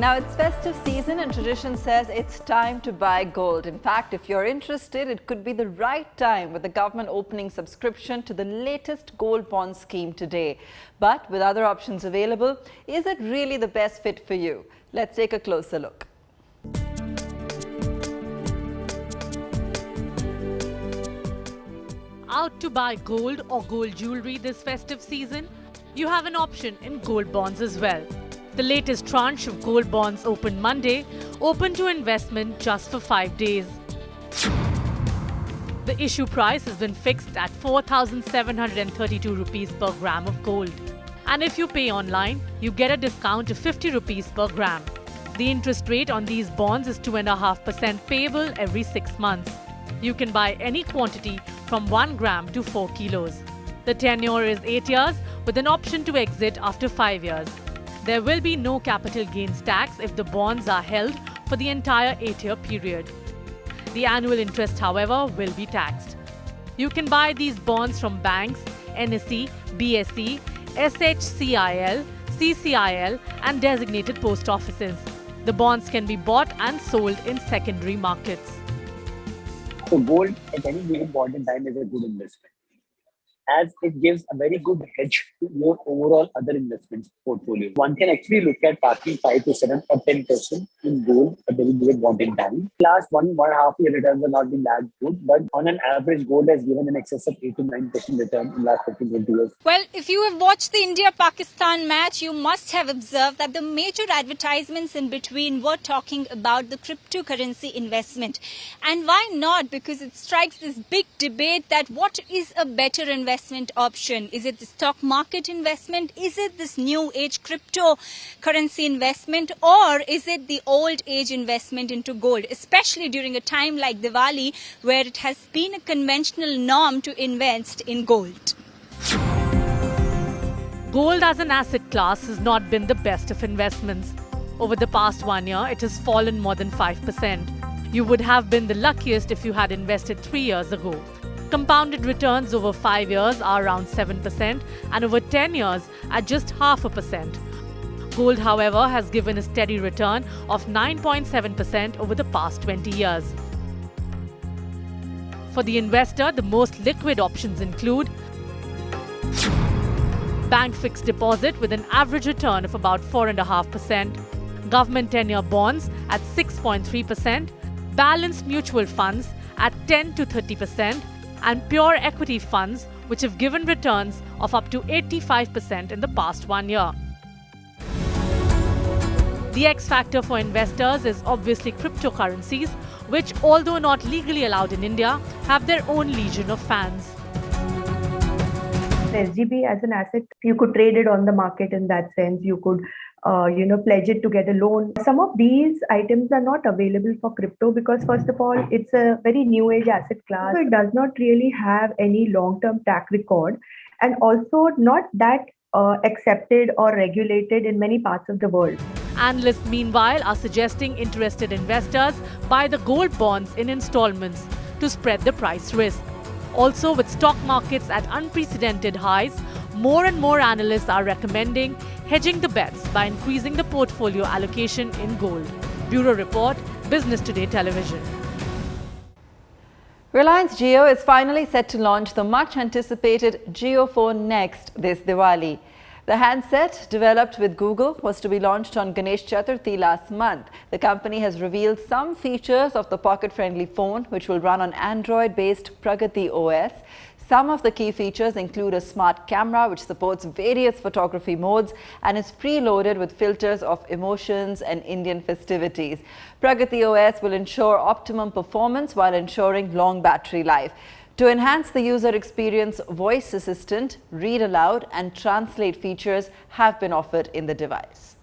Now it's festive season and tradition says it's time to buy gold. In fact, if you're interested, it could be the right time with the government opening subscription to the latest gold bond scheme today. But with other options available, is it really the best fit for you? Let's take a closer look. Out to buy gold or gold jewelry this festive season? You have an option in gold bonds as well. The latest tranche of gold bonds opened Monday, open to investment just for 5 days. The issue price has been fixed at 4,732 rupees per gram of gold. And if you pay online, you get a discount of 50 rupees per gram. The interest rate on these bonds is 2.5% payable every 6 months. You can buy any quantity from 1 gram to 4 kilos. The tenure is 8 years with an option to exit after 5 years. There will be no capital gains tax if the bonds are held for the entire 8-year period. The annual interest, however, will be taxed. You can buy these bonds from banks, NSE, BSE, SHCIL, CCIL and designated post offices. The bonds can be bought and sold in secondary markets. So gold at any given point in time is a good investment, as it gives a very good hedge to your overall other investments portfolio. One can actually look at parking 5 to 7 or 10% in gold at any given point in time. Last 1.5 year returns have not been that good, but on an average, gold has given an excess of 8 to 9% return in the last 15-20 years. Well, if you have watched the India-Pakistan match, you must have observed that the major advertisements in between were talking about the cryptocurrency investment. And why not? Because it strikes this big debate that what is a better investment option? Is it the stock market investment? Is it this new age cryptocurrency investment? Or is it the old age investment into gold, especially during a time like Diwali, where it has been a conventional norm to invest in gold? Gold as an asset class has not been the best of investments. Over the past 1 year, it has fallen more than 5%. You would have been the luckiest if you had invested 3 years ago. Compounded returns over 5 years are around 7% and over 10 years at just 0.5%. Gold, however, has given a steady return of 9.7% over the past 20 years. For the investor, the most liquid options include bank fixed deposit with an average return of about 4.5%, government tenure bonds at 6.3%, balanced mutual funds at 10 to 30%, and pure equity funds, which have given returns of up to 85% in the past 1 year. The X factor for investors is obviously cryptocurrencies, which, although not legally allowed in India, have their own legion of fans. SGB as an asset, you could trade it on the market in that sense. You could pledge it to get a loan. Some of these items are not available for crypto because, first of all, it's a very new age asset class. So it does not really have any long-term track record, and also not that accepted or regulated in many parts of the world. Analysts, meanwhile, are suggesting interested investors buy the gold bonds in installments to spread the price risk. Also, with stock markets at unprecedented highs, more and more analysts are recommending hedging the bets by increasing the portfolio allocation in gold. Bureau Report, Business Today Television. Reliance Jio is finally set to launch the much-anticipated Jio Phone Next this Diwali. The handset, developed with Google, was to be launched on Ganesh Chaturthi last month. The company has revealed some features of the pocket-friendly phone, which will run on Android-based Pragati OS. Some of the key features include a smart camera, which supports various photography modes and is preloaded with filters of emotions and Indian festivities. Pragati OS will ensure optimum performance while ensuring long battery life. To enhance the user experience, voice assistant, read aloud and translate features have been offered in the device.